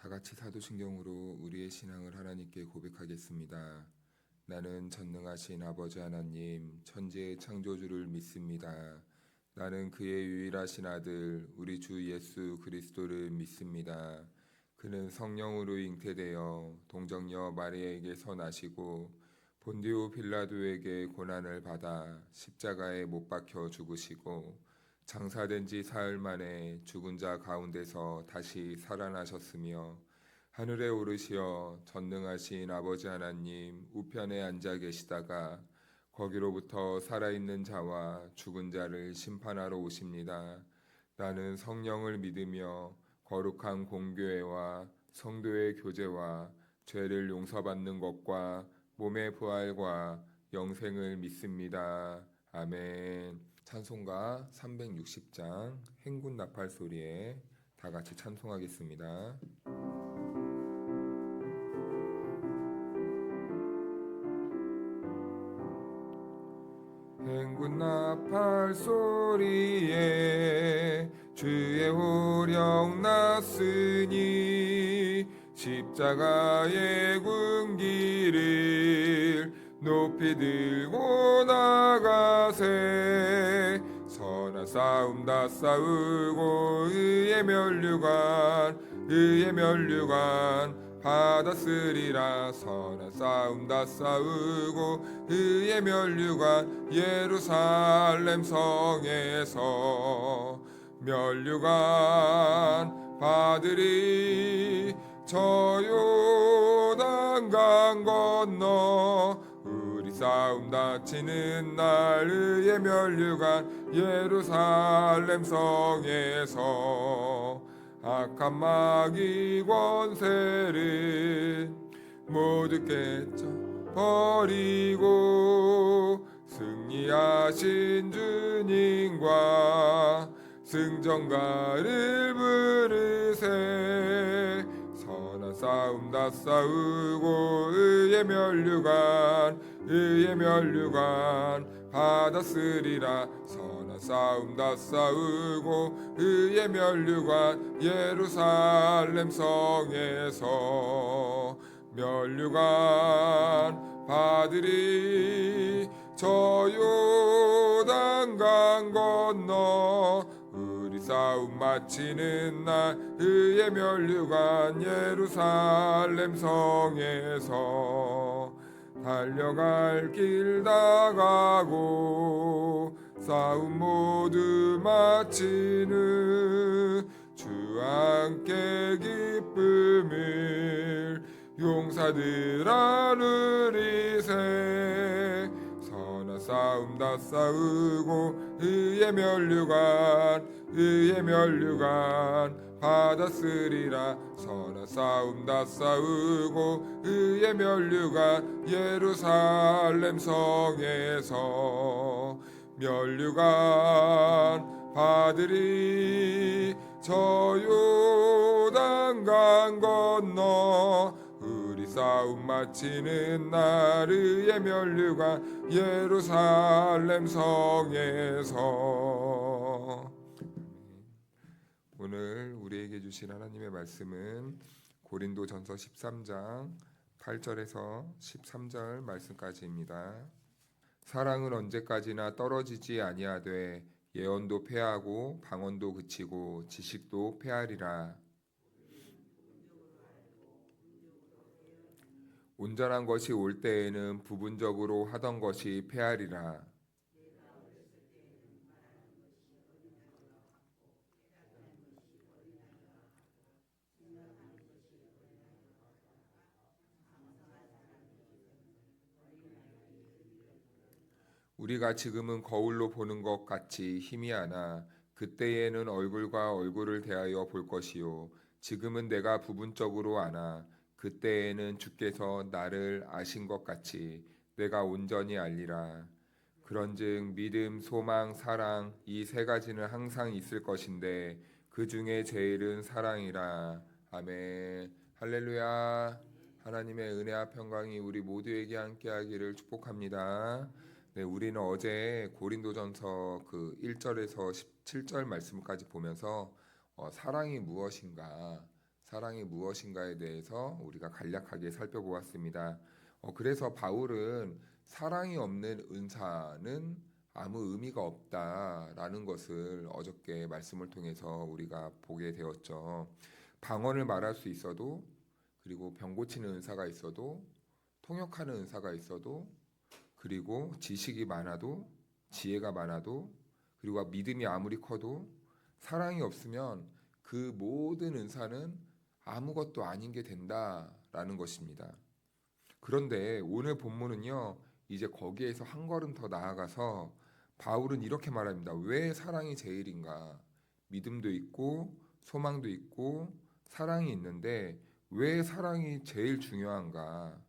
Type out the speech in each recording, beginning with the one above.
다 같이 사도신경으로 우리의 신앙을 하나님께 고백하겠습니다. 나는 전능하신 아버지 하나님, 천지의 창조주를 믿습니다. 나는 그의 유일하신 아들, 우리 주 예수 그리스도를 믿습니다. 그는 성령으로 잉태되어 동정녀 마리아에게서 나시고 본디오 빌라도에게 고난을 받아 십자가에 못 박혀 죽으시고 장사된 지 사흘 만에 죽은 자 가운데서 다시 살아나셨으며 하늘에 오르시어 전능하신 아버지 하나님 우편에 앉아 계시다가 거기로부터 살아있는 자와 죽은 자를 심판하러 오십니다. 나는 성령을 믿으며 거룩한 공교회와 성도의 교제와 죄를 용서받는 것과 몸의 부활과 영생을 믿습니다. 아멘. 찬송가 360장 행군 나팔 소리에 다 같이 찬송하겠습니다. 행군 나팔 소리에 주의 호령 났으니 십자가의 군기를 높이 들고 나가세. 선한 싸움 다 싸우고 의의 면류관 받았으리라. 선한 싸움 다 싸우고 의의 면류관 예루살렘 성에서 면류관 받으리. 저 요단강 건너 우리 싸움 다치는 날 의의 면류관 예루살렘 성에서 악한 마귀 권세를 모두 깨쳐버리고 승리하신 주님과 승전가를 부르세. 선한 싸움 다 싸우고 의의 면류관 받았으리라. 선한 싸움 다 싸우고 의의 면류관 예루살렘 성에서 면류관 받으리. 저 요단강 건너 우리 싸움 마치는 날 의의 면류관 예루살렘 성에서 달려갈 길 다 가고 싸움 모두 마치는 주 함께 기쁨을 용사들 안으리세. 선한 싸움 다 싸우고 의의 면류관 받았으리라. 선한 싸움 다 싸우고 의의 면류관 예루살렘 성에서 면류관 받으리. 저 요단강 건너 우리 싸움 마치는 날 의의 면류관 예루살렘 성에서. 오늘 우리에게 주신 하나님의 말씀은 고린도전서 13장 8절에서 13절 말씀까지입니다. 사랑은 언제까지나 떨어지지 아니하되 예언도 패하고 방언도 그치고 지식도 패하리라. 온전한 것이 올 때에는 부분적으로 하던 것이 패하리라. 우리가 지금은 거울로 보는 것 같이 희미하나 그때에는 얼굴과 얼굴을 대하여 볼 것이요 지금은 내가 부분적으로 아나 그때에는 주께서 나를 아신 것 같이 내가 온전히 알리라. 그런즉 믿음, 소망, 사랑 이 세 가지는 항상 있을 것인데 그 중에 제일은 사랑이라. 아멘. 할렐루야. 하나님의 은혜와 평강이 우리 모두에게 함께하기를 축복합니다. 네, 우리는 어제 고린도전서 그 1절에서 17절 말씀까지 보면서 사랑이 무엇인가, 사랑이 무엇인가에 대해서 우리가 간략하게 살펴보았습니다. 그래서 바울은 사랑이 없는 은사는 아무 의미가 없다라는 것을 어저께 말씀을 통해서 우리가 보게 되었죠. 방언을 말할 수 있어도, 그리고 병 고치는 은사가 있어도, 통역하는 은사가 있어도, 그리고 지식이 많아도, 지혜가 많아도, 그리고 믿음이 아무리 커도 사랑이 없으면 그 모든 은사는 아무것도 아닌 게 된다라는 것입니다. 그런데 오늘 본문은요, 이제 거기에서 한 걸음 더 나아가서 바울은 이렇게 말합니다. 왜 사랑이 제일인가? 믿음도 있고 소망도 있고 사랑이 있는데 왜 사랑이 제일 중요한가?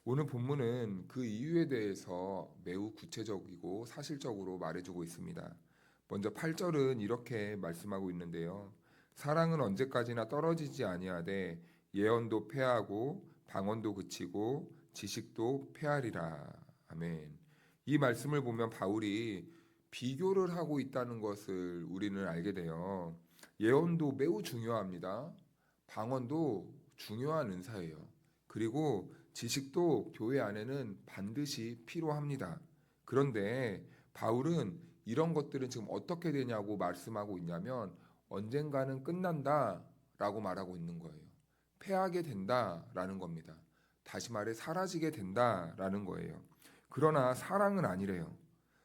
오늘 본문은 그 이유에 대해서 매우 구체적이고 사실적으로 말해주고 있습니다. 먼저 8절은 이렇게 말씀하고 있는데요. 사랑은 언제까지나 떨어지지 아니하되 예언도 패하고 방언도 그치고 지식도 패하리라. 아멘. 이 말씀을 보면 바울이 비교를 하고 있다는 것을 우리는 알게 돼요. 예언도 매우 중요합니다. 방언도 중요한 은사예요. 그리고 지식도 교회 안에는 반드시 필요합니다. 그런데 바울은 이런 것들은 지금 어떻게 되냐고 말씀하고 있냐면 언젠가는 끝난다라고 말하고 있는 거예요. 패하게 된다라는 겁니다. 다시 말해 사라지게 된다라는 거예요. 그러나 사랑은 아니래요.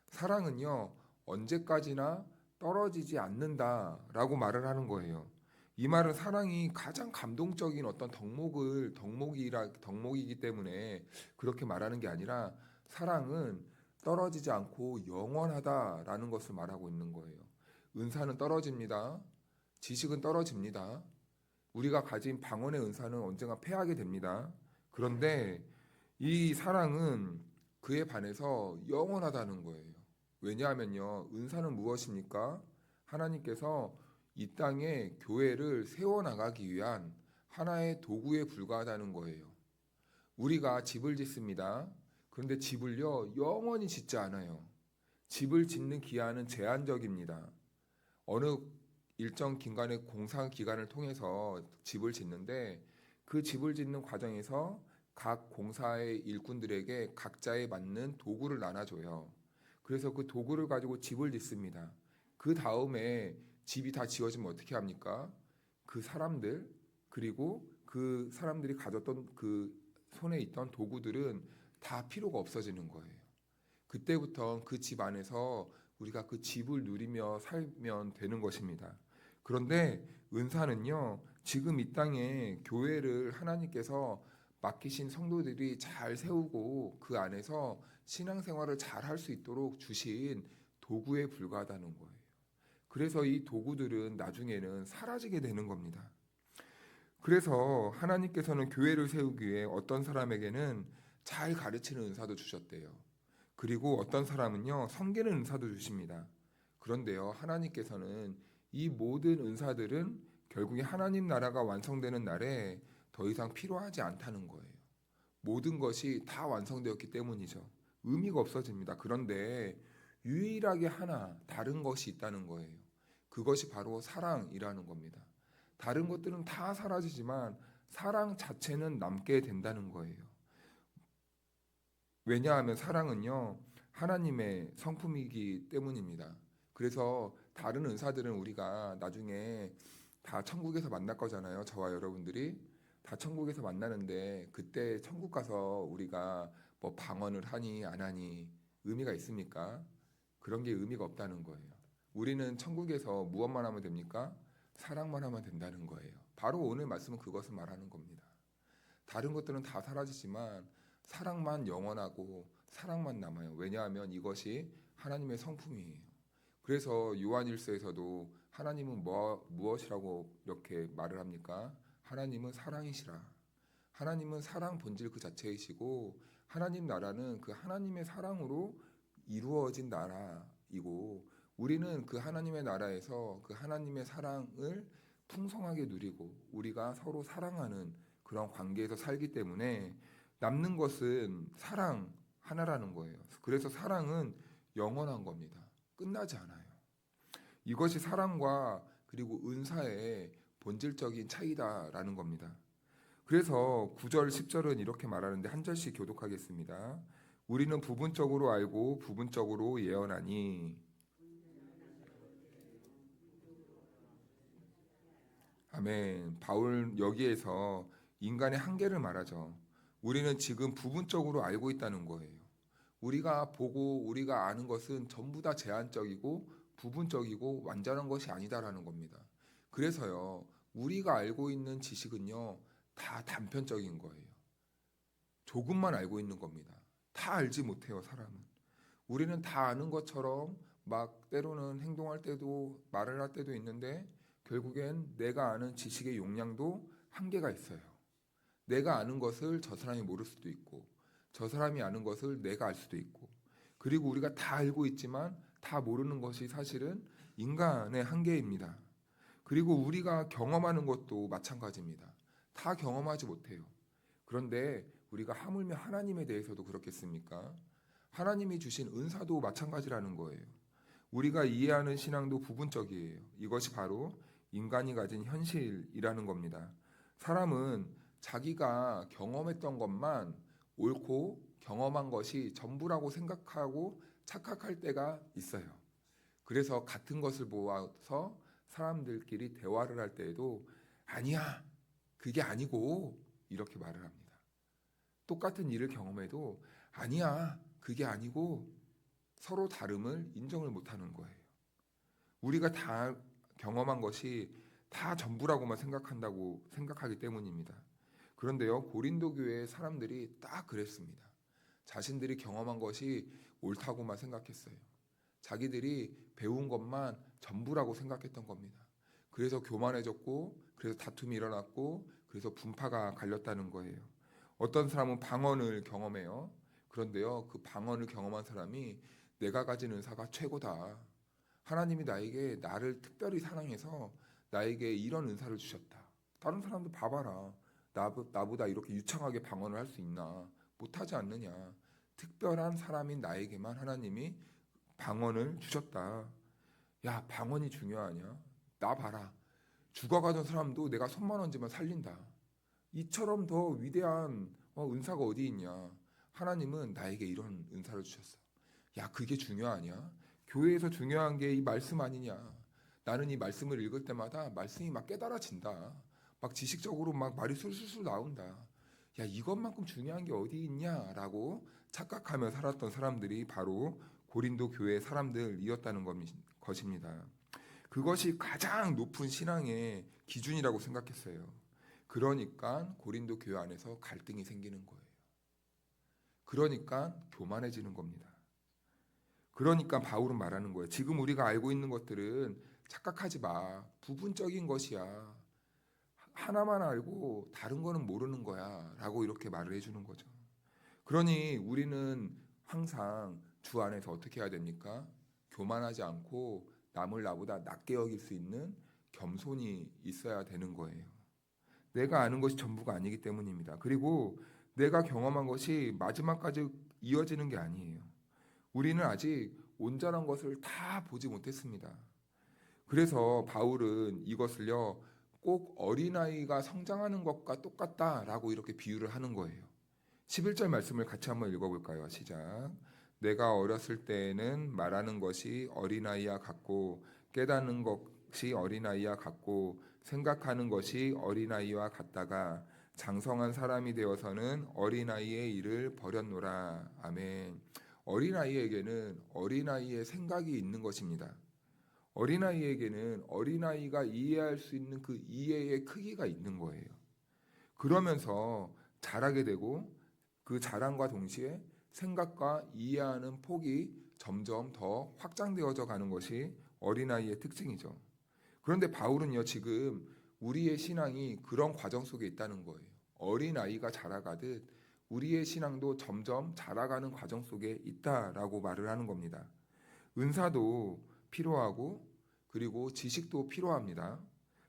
사랑은요, 언제까지나 떨어지지 않는다라고 말을 하는 거예요. 이 말은 사랑이 가장 감동적인 어떤 덕목이기 때문에 그렇게 말하는 게 아니라 사랑은 떨어지지 않고 영원하다라는 것을 말하고 있는 거예요. 은사는 떨어집니다. 지식은 떨어집니다. 우리가 가진 방언의 은사는 언젠가 패하게 됩니다. 그런데 이 사랑은 그에 반해서 영원하다는 거예요. 왜냐하면요, 은사는 무엇입니까? 하나님께서 이 땅에 교회를 세워나가기 위한 하나의 도구에 불과하다는 거예요. 우리가 집을 짓습니다. 그런데 집을요, 영원히 짓지 않아요. 집을 짓는 기한은 제한적입니다. 어느 일정 기간의 공사 기간을 통해서 집을 짓는데 그 집을 짓는 과정에서 각 공사의 일꾼들에게 각자에 맞는 도구를 나눠줘요. 그래서 그 도구를 가지고 집을 짓습니다. 그 다음에 집이 다 지어지면 어떻게 합니까? 그 사람들, 그리고 그 사람들이 가졌던 그 손에 있던 도구들은 다 필요가 없어지는 거예요. 그때부터 그 집 안에서 우리가 그 집을 누리며 살면 되는 것입니다. 그런데 은사는요, 지금 이 땅에 교회를 하나님께서 맡기신 성도들이 잘 세우고 그 안에서 신앙생활을 잘 할 수 있도록 주신 도구에 불과하다는 거예요. 그래서 이 도구들은 나중에는 사라지게 되는 겁니다. 그래서 하나님께서는 교회를 세우기 위해 어떤 사람에게는 잘 가르치는 은사도 주셨대요. 그리고 어떤 사람은요, 섬기는 은사도 주십니다. 그런데요, 하나님께서는 이 모든 은사들은 결국에 하나님 나라가 완성되는 날에 더 이상 필요하지 않다는 거예요. 모든 것이 다 완성되었기 때문이죠. 의미가 없어집니다. 그런데 유일하게 하나 다른 것이 있다는 거예요. 그것이 바로 사랑이라는 겁니다. 다른 것들은 다 사라지지만 사랑 자체는 남게 된다는 거예요. 왜냐하면 사랑은요, 하나님의 성품이기 때문입니다. 그래서 다른 은사들은 우리가 나중에 다 천국에서 만날 거잖아요. 저와 여러분들이 다 천국에서 만나는데 그때 천국 가서 우리가 뭐 방언을 하니 안 하니 의미가 있습니까? 그런 게 의미가 없다는 거예요. 우리는 천국에서 무엇만 하면 됩니까? 사랑만 하면 된다는 거예요. 바로 오늘 말씀은 그것을 말하는 겁니다. 다른 것들은 다 사라지지만 사랑만 영원하고 사랑만 남아요. 왜냐하면 이것이 하나님의 성품이에요. 그래서 요한일서에서도 하나님은 무엇이라고 이렇게 말을 합니까? 하나님은 사랑이시라. 하나님은 사랑 본질 그 자체이시고 하나님 나라는 그 하나님의 사랑으로 이루어진 나라이고 우리는 그 하나님의 나라에서 그 하나님의 사랑을 풍성하게 누리고 우리가 서로 사랑하는 그런 관계에서 살기 때문에 남는 것은 사랑 하나라는 거예요. 그래서 사랑은 영원한 겁니다. 끝나지 않아요. 이것이 사랑과 그리고 은사의 본질적인 차이다라는 겁니다. 그래서 9절, 10절은 이렇게 말하는데 한 절씩 교독하겠습니다. 우리는 부분적으로 알고 부분적으로 예언하니. 아멘. 바울 여기에서 인간의 한계를 말하죠. 우리는 지금 부분적으로 알고 있다는 거예요. 우리가 보고 우리가 아는 것은 전부 다 제한적이고 부분적이고 완전한 것이 아니다라는 겁니다. 그래서요, 우리가 알고 있는 지식은요, 다 단편적인 거예요. 조금만 알고 있는 겁니다. 다 알지 못해요, 사람은. 우리는 다 아는 것처럼 막 때로는 행동할 때도 말을 할 때도 있는데 결국엔 내가 아는 지식의 용량도 한계가 있어요. 내가 아는 것을 저 사람이 모를 수도 있고 저 사람이 아는 것을 내가 알 수도 있고 그리고 우리가 다 알고 있지만 다 모르는 것이 사실은 인간의 한계입니다. 그리고 우리가 경험하는 것도 마찬가지입니다. 다 경험하지 못해요. 그런데 우리가 하물며 하나님에 대해서도 그렇겠습니까? 하나님이 주신 은사도 마찬가지라는 거예요. 우리가 이해하는 신앙도 부분적이에요. 이것이 바로 인간이 가진 현실이라는 겁니다. 사람은 자기가 경험했던 것만 옳고 경험한 것이 전부라고 생각하고 착각할 때가 있어요. 그래서 같은 것을 보아서 사람들끼리 대화를 할 때에도 아니야, 그게 아니고 이렇게 말을 합니다. 똑같은 일을 경험해도 아니야, 그게 아니고 서로 다름을 인정을 못하는 거예요. 우리가 다 경험한 것이 다 전부라고만 생각하기 때문입니다. 그런데요, 고린도 교회의 사람들이 딱 그랬습니다. 자신들이 경험한 것이 옳다고만 생각했어요. 자기들이 배운 것만 전부라고 생각했던 겁니다. 그래서 교만해졌고, 그래서 다툼이 일어났고, 그래서 분파가 갈렸다는 거예요. 어떤 사람은 방언을 경험해요. 그런데요, 그 방언을 경험한 사람이 내가 가진 은사가 최고다. 하나님이 나를 특별히 사랑해서 나에게 이런 은사를 주셨다. 다른 사람도 봐봐라. 나보다 이렇게 유창하게 방언을 할 수 있나? 못하지 않느냐? 특별한 사람인 나에게만 하나님이 방언을 주셨다. 야, 방언이 중요하냐? 나 봐라. 죽어가던 사람도 내가 손만 얹으면 살린다. 이처럼 더 위대한 은사가 어디 있냐? 하나님은 나에게 이런 은사를 주셨어. 야, 그게 중요하냐? 교회에서 중요한 게 이 말씀 아니냐? 나는 이 말씀을 읽을 때마다 말씀이 막 깨달아진다. 막 지식적으로 막 말이 술술술 나온다. 야, 이것만큼 중요한 게 어디 있냐라고 착각하며 살았던 사람들이 바로 고린도 교회 사람들이었다는 것입니다. 그것이 가장 높은 신앙의 기준이라고 생각했어요. 그러니까 고린도 교회 안에서 갈등이 생기는 거예요. 그러니까 교만해지는 겁니다. 그러니까 바울은 말하는 거예요. 지금 우리가 알고 있는 것들은 착각하지 마. 부분적인 것이야. 하나만 알고 다른 거는 모르는 거야. 라고 이렇게 말을 해주는 거죠. 그러니 우리는 항상 주 안에서 어떻게 해야 됩니까? 교만하지 않고 남을 나보다 낮게 여길 수 있는 겸손이 있어야 되는 거예요. 내가 아는 것이 전부가 아니기 때문입니다. 그리고 내가 경험한 것이 마지막까지 이어지는 게 아니에요. 우리는 아직 온전한 것을 다 보지 못했습니다. 그래서 바울은 이것을요, 꼭 어린아이가 성장하는 것과 똑같다라고 이렇게 비유를 하는 거예요. 11절 말씀을 같이 한번 읽어볼까요? 시작. 내가 어렸을 때에는 말하는 것이 어린아이와 같고 깨닫는 것이 어린아이와 같고 생각하는 것이 어린아이와 같다가 장성한 사람이 되어서는 어린아이의 일을 버렸노라. 아멘. 어린아이에게는 어린아이의 생각이 있는 것입니다. 어린아이에게는 어린아이가 이해할 수 있는 그 이해의 크기가 있는 거예요. 그러면서 자라게 되고 그 자랑과 동시에 생각과 이해하는 폭이 점점 더 확장되어져 가는 것이 어린아이의 특징이죠. 그런데 바울은요, 지금 우리의 신앙이 그런 과정 속에 있다는 거예요. 어린아이가 자라가듯 우리의 신앙도 점점 자라가는 과정 속에 있다라고 말을 하는 겁니다. 은사도 필요하고 그리고 지식도 필요합니다.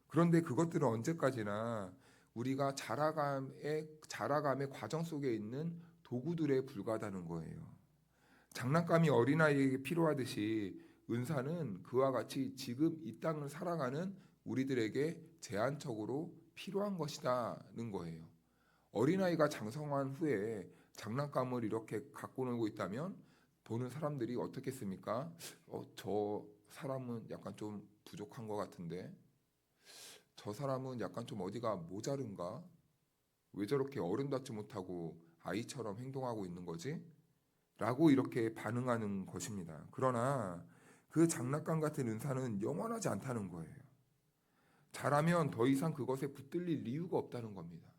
그런데 그것들은 언제까지나 우리가 자라감의 과정 속에 있는 도구들에 불과하다는 거예요. 장난감이 어린아이에게 필요하듯이 은사는 그와 같이 지금 이 땅을 살아가는 우리들에게 제한적으로 필요한 것이라는 거예요. 어린아이가 장성한 후에 장난감을 이렇게 갖고 놀고 있다면 보는 사람들이 어떻겠습니까? 저 사람은 약간 좀 부족한 것 같은데, 저 사람은 약간 좀 어디가 모자른가? 왜 저렇게 어른답지 못하고 아이처럼 행동하고 있는 거지? 라고 이렇게 반응하는 것입니다. 그러나 그 장난감 같은 은사는 영원하지 않다는 거예요. 자라면 더 이상 그것에 붙들릴 이유가 없다는 겁니다.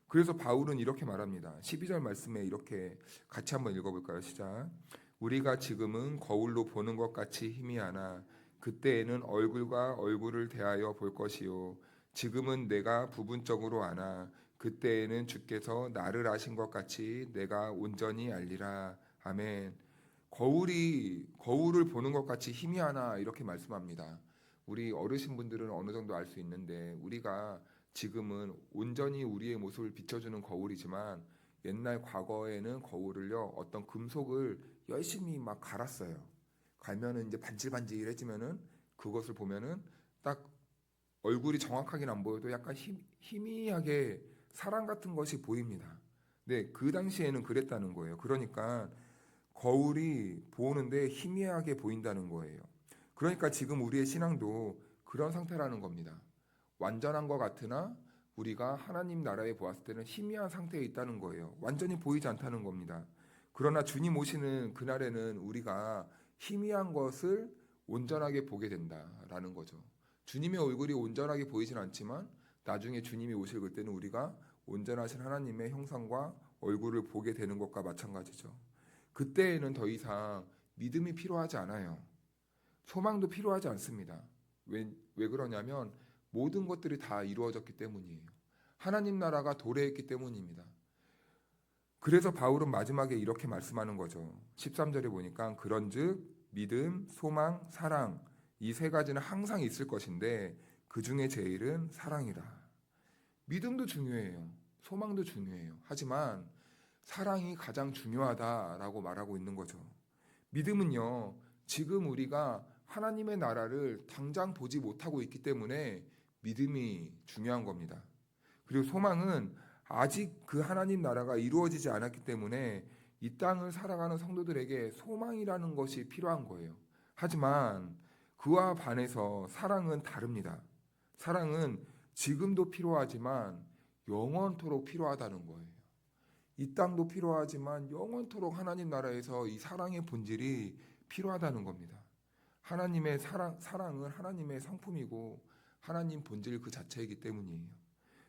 그래서 바울은 이렇게 말합니다. 12절 말씀에 이렇게 같이 한번 읽어볼까요? 시작. 우리가 지금은 거울로 보는 것 같이 희미하나 그때에는 얼굴과 얼굴을 대하여 볼 것이요. 지금은 내가 부분적으로 아나 그때에는 주께서 나를 아신 것 같이 내가 온전히 알리라. 아멘. 거울을 보는 것 같이 희미하나 이렇게 말씀합니다. 우리 어르신분들은 어느 정도 알 수 있는데 우리가 지금은 온전히 우리의 모습을 비춰주는 거울이지만 옛날 과거에는 거울을요 어떤 금속을 열심히 막 갈았어요. 갈면은 이제 반질반질해지면은 그것을 보면은 딱 얼굴이 정확하게는 안 보여도 약간 희미하게 사람 같은 것이 보입니다. 네, 그 당시에는 그랬다는 거예요. 그러니까 거울이 보는데 희미하게 보인다는 거예요. 그러니까 지금 우리의 신앙도 그런 상태라는 겁니다. 완전한 것 같으나 우리가 하나님 나라에 보았을 때는 희미한 상태에 있다는 거예요. 완전히 보이지 않다는 겁니다. 그러나 주님 오시는 그날에는 우리가 희미한 것을 온전하게 보게 된다라는 거죠. 주님의 얼굴이 온전하게 보이진 않지만 나중에 주님이 오실 그때는 우리가 온전하신 하나님의 형상과 얼굴을 보게 되는 것과 마찬가지죠. 그때에는 더 이상 믿음이 필요하지 않아요. 소망도 필요하지 않습니다. 왜 그러냐면 모든 것들이 다 이루어졌기 때문이에요. 하나님 나라가 도래했기 때문입니다. 그래서 바울은 마지막에 이렇게 말씀하는 거죠. 13절에 보니까 그런즉 믿음, 소망, 사랑 이 세 가지는 항상 있을 것인데 그 중에 제일은 사랑이라. 믿음도 중요해요. 소망도 중요해요. 하지만 사랑이 가장 중요하다라고 말하고 있는 거죠. 믿음은요, 지금 우리가 하나님의 나라를 당장 보지 못하고 있기 때문에 믿음이 중요한 겁니다. 그리고 소망은 아직 그 하나님 나라가 이루어지지 않았기 때문에 이 땅을 살아가는 성도들에게 소망이라는 것이 필요한 거예요. 하지만 그와 반해서 사랑은 다릅니다. 사랑은 지금도 필요하지만 영원토록 필요하다는 거예요. 이 땅도 필요하지만 영원토록 하나님 나라에서 이 사랑의 본질이 필요하다는 겁니다. 하나님의 사랑은 하나님의 성품이고 하나님 본질 그 자체이기 때문이에요.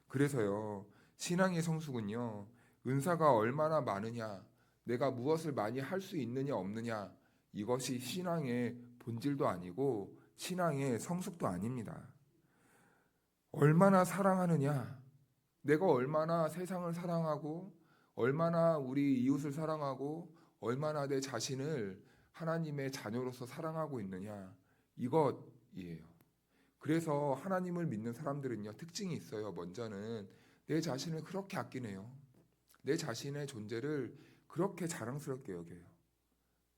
그래서요, 신앙의 성숙은요, 은사가 얼마나 많으냐, 내가 무엇을 많이 할 수 있느냐 없느냐, 이것이 신앙의 본질도 아니고 신앙의 성숙도 아닙니다. 얼마나 사랑하느냐, 내가 얼마나 세상을 사랑하고 얼마나 우리 이웃을 사랑하고 얼마나 내 자신을 하나님의 자녀로서 사랑하고 있느냐, 이것이에요. 그래서 하나님을 믿는 사람들은요 특징이 있어요. 먼저는 내 자신을 그렇게 아끼네요. 내 자신의 존재를 그렇게 자랑스럽게 여겨요.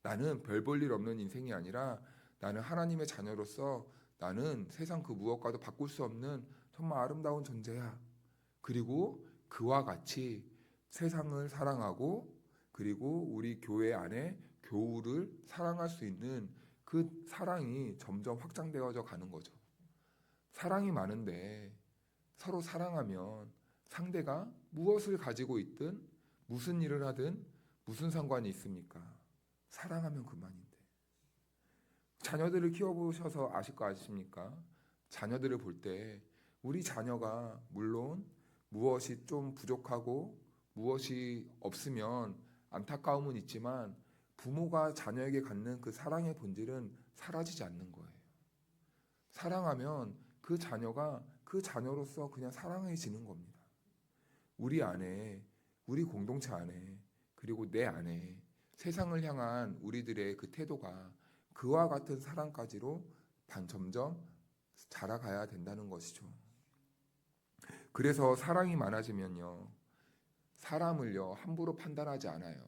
나는 별 볼 일 없는 인생이 아니라 나는 하나님의 자녀로서 나는 세상 그 무엇과도 바꿀 수 없는 정말 아름다운 존재야. 그리고 그와 같이 세상을 사랑하고 그리고 우리 교회 안에 교우를 사랑할 수 있는 그 사랑이 점점 확장되어져 가는 거죠. 사랑이 많은데 서로 사랑하면 상대가 무엇을 가지고 있든 무슨 일을 하든 무슨 상관이 있습니까? 사랑하면 그만인데. 자녀들을 키워보셔서 아실 거 아십니까? 자녀들을 볼 때 우리 자녀가 물론 무엇이 좀 부족하고 무엇이 없으면 안타까움은 있지만 부모가 자녀에게 갖는 그 사랑의 본질은 사라지지 않는 거예요. 사랑하면 그 자녀가 그 자녀로서 그냥 사랑해지는 겁니다. 우리 안에, 우리 공동체 안에, 그리고 내 안에 세상을 향한 우리들의 그 태도가 그와 같은 사랑까지로 점점 자라가야 된다는 것이죠. 그래서 사랑이 많아지면요, 사람을요 함부로 판단하지 않아요.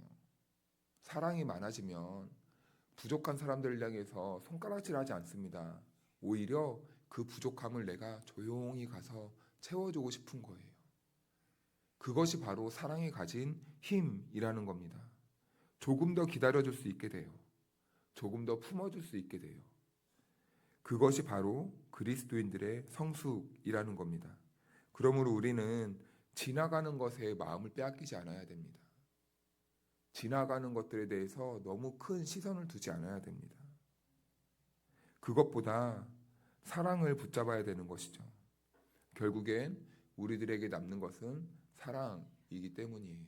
사랑이 많아지면 부족한 사람들을 향해서 손가락질하지 않습니다. 오히려 그 부족함을 내가 조용히 가서 채워주고 싶은 거예요. 그것이 바로 사랑이 가진 힘이라는 겁니다. 조금 더 기다려줄 수 있게 돼요. 조금 더 품어줄 수 있게 돼요. 그것이 바로 그리스도인들의 성숙이라는 겁니다. 그러므로 우리는 지나가는 것에 마음을 빼앗기지 않아야 됩니다. 지나가는 것들에 대해서 너무 큰 시선을 두지 않아야 됩니다. 그것보다 사랑을 붙잡아야 되는 것이죠. 결국엔 우리들에게 남는 것은 사랑이기 때문이에요.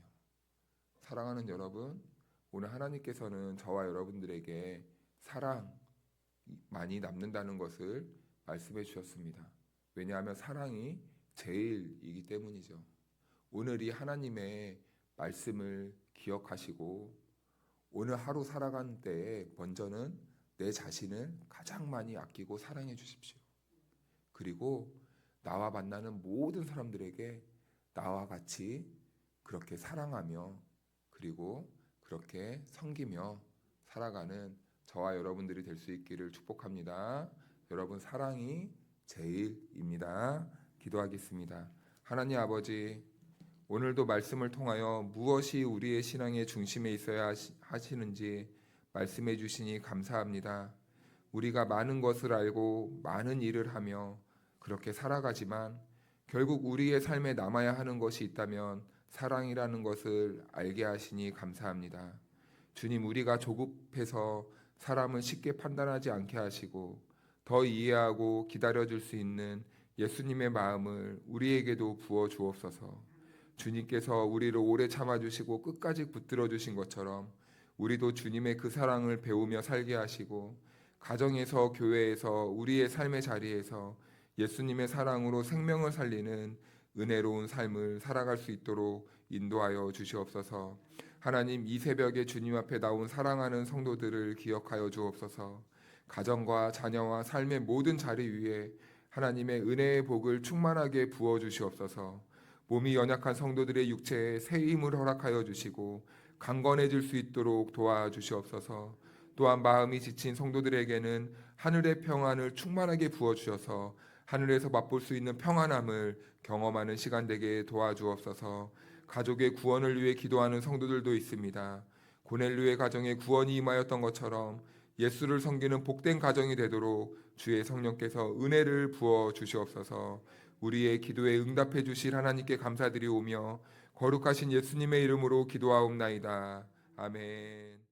사랑하는 여러분, 오늘 하나님께서는 저와 여러분들에게 사랑 많이 남는다는 것을 말씀해 주셨습니다. 왜냐하면 사랑이 제일이기 때문이죠. 오늘 이 하나님의 말씀을 기억하시고 오늘 하루 살아가는 때에 먼저는 내 자신을 가장 많이 아끼고 사랑해 주십시오. 그리고 나와 만나는 모든 사람들에게 나와 같이 그렇게 사랑하며 그리고 그렇게 섬기며 살아가는 저와 여러분들이 될 수 있기를 축복합니다. 여러분 사랑이 제일입니다. 기도하겠습니다. 하나님 아버지, 오늘도 말씀을 통하여 무엇이 우리의 신앙의 중심에 있어야 하시는지 말씀해 주시니 감사합니다. 우리가 많은 것을 알고 많은 일을 하며 그렇게 살아가지만 결국 우리의 삶에 남아야 하는 것이 있다면 사랑이라는 것을 알게 하시니 감사합니다. 주님, 우리가 조급해서 사람을 쉽게 판단하지 않게 하시고 더 이해하고 기다려줄 수 있는 예수님의 마음을 우리에게도 부어 주옵소서. 주님께서 우리를 오래 참아주시고 끝까지 붙들어 주신 것처럼 우리도 주님의 그 사랑을 배우며 살게 하시고 가정에서 교회에서 우리의 삶의 자리에서 예수님의 사랑으로 생명을 살리는 은혜로운 삶을 살아갈 수 있도록 인도하여 주시옵소서. 하나님, 이 새벽에 주님 앞에 나온 사랑하는 성도들을 기억하여 주옵소서. 가정과 자녀와 삶의 모든 자리 위에 하나님의 은혜의 복을 충만하게 부어 주시옵소서. 몸이 연약한 성도들의 육체에 새 힘을 허락하여 주시고 강건해질 수 있도록 도와주시옵소서. 또한 마음이 지친 성도들에게는 하늘의 평안을 충만하게 부어 주셔서 하늘에서 맛볼 수 있는 평안함을 경험하는 시간 되게 도와주옵소서. 가족의 구원을 위해 기도하는 성도들도 있습니다. 고넬료의 가정에 구원이 임하였던 것처럼 예수를 섬기는 복된 가정이 되도록 주의 성령께서 은혜를 부어 주시옵소서. 우리의 기도에 응답해 주실 하나님께 감사드리오며 거룩하신 예수님의 이름으로 기도하옵나이다. 아멘.